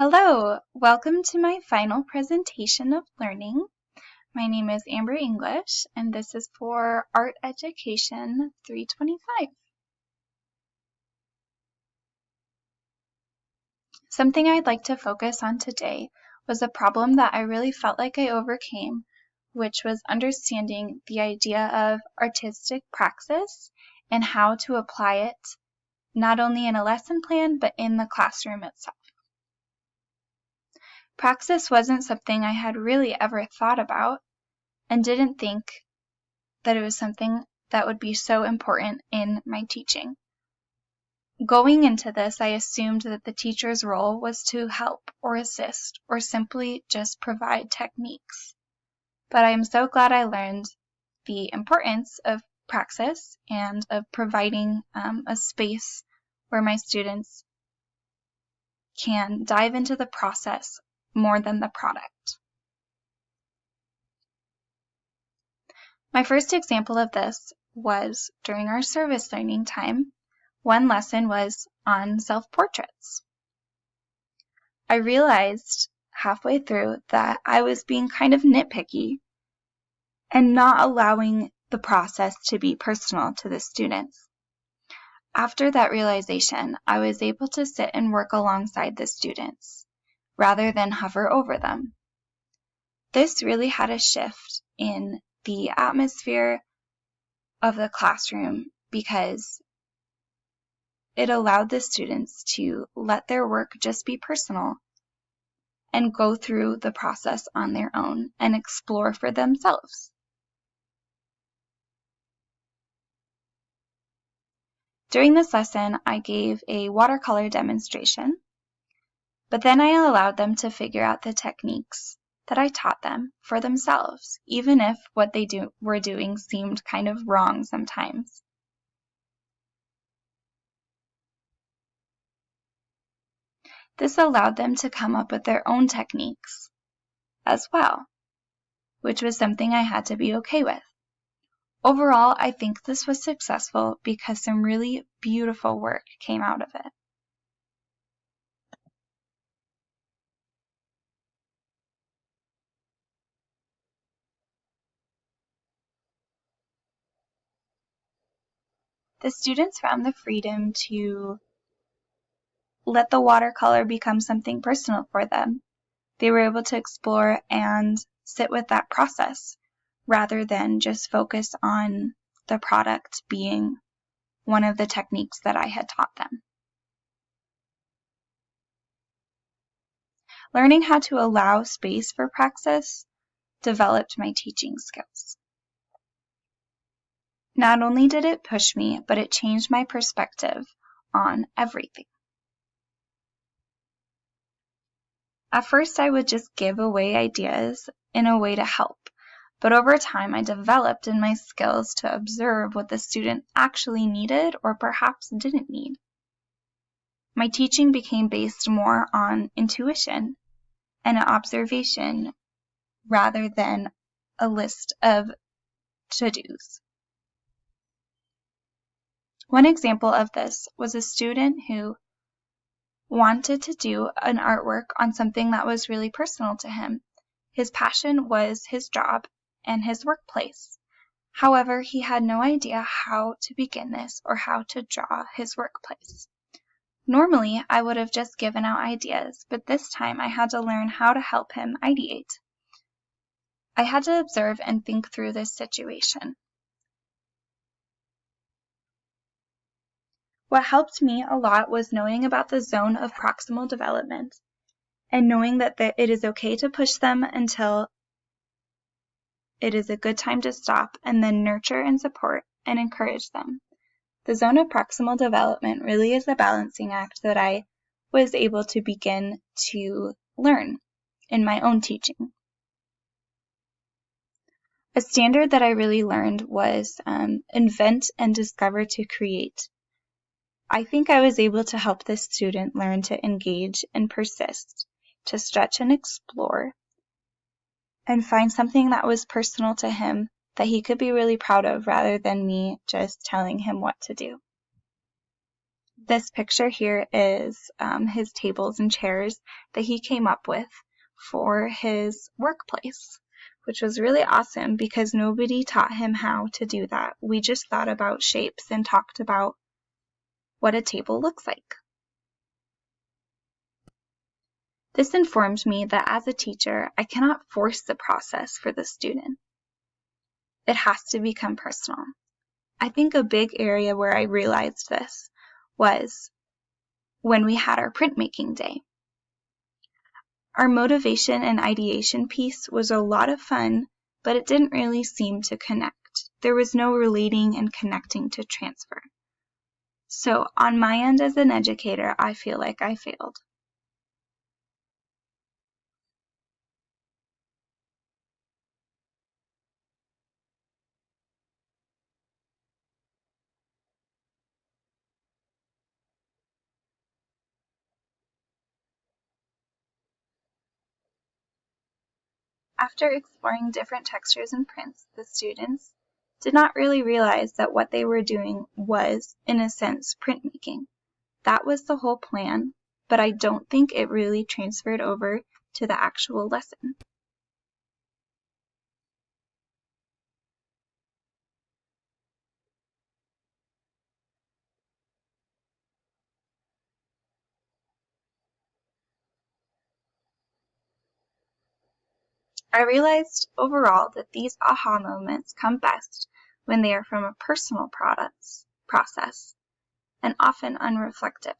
Hello, welcome to my final presentation of learning. My name is Amber English, and this is for Art Education 325. Something I'd like to focus on today was a problem that I really felt like I overcame, which was understanding the idea of artistic praxis and how to apply it not only in a lesson plan, but in the classroom itself. Praxis wasn't something I had really ever thought about and didn't think that it was something that would be so important in my teaching. Going into this, I assumed that the teacher's role was to help or assist or simply just provide techniques. But I am so glad I learned the importance of praxis and of providing a space where my students can dive into the process more than the product. My first example of this was during our service learning time. One lesson was on self-portraits. I realized halfway through that I was being kind of nitpicky and not allowing the process to be personal to the students. After that realization, I was able to sit and work alongside the students rather than hover over them. This really had a shift in the atmosphere of the classroom because it allowed the students to let their work just be personal and go through the process on their own and explore for themselves. During this lesson, I gave a watercolor demonstration, but then I allowed them to figure out the techniques that I taught them for themselves, even if what they were doing seemed kind of wrong sometimes. This allowed them to come up with their own techniques as well, which was something I had to be okay with. Overall, I think this was successful because some really beautiful work came out of it. The students found the freedom to let the watercolor become something personal for them. They were able to explore and sit with that process rather than just focus on the product being one of the techniques that I had taught them. Learning how to allow space for praxis developed my teaching skills. Not only did it push me, but it changed my perspective on everything. At first, I would just give away ideas in a way to help, but over time, I developed in my skills to observe what the student actually needed or perhaps didn't need. My teaching became based more on intuition and observation rather than a list of to-dos. One example of this was a student who wanted to do an artwork on something that was really personal to him. His passion was his job and his workplace. However, he had no idea how to begin this or how to draw his workplace. Normally, I would have just given out ideas, but this time I had to learn how to help him ideate. I had to observe and think through this situation. What helped me a lot was knowing about the zone of proximal development and knowing that it is okay to push them until it is a good time to stop and then nurture and support and encourage them. The zone of proximal development really is a balancing act that I was able to begin to learn in my own teaching. A standard that I really learned was invent and discover to create. I think I was able to help this student learn to engage and persist, to stretch and explore, and find something that was personal to him that he could be really proud of rather than me just telling him what to do. This picture here is his tables and chairs that he came up with for his workplace, which was really awesome because nobody taught him how to do that. We just thought about shapes and talked about what a table looks like. This informed me that as a teacher, I cannot force the process for the student. It has to become personal. I think a big area where I realized this was when we had our printmaking day. Our motivation and ideation piece was a lot of fun, but it didn't really seem to connect. There was no relating and connecting to transfer. So on my end as an educator, I feel like I failed. After exploring different textures and prints, the students did not really realize that what they were doing was, in a sense, printmaking. That was the whole plan, but I don't think it really transferred over to the actual lesson. I realized overall that these aha moments come best when they are from a personal process and often unreflective.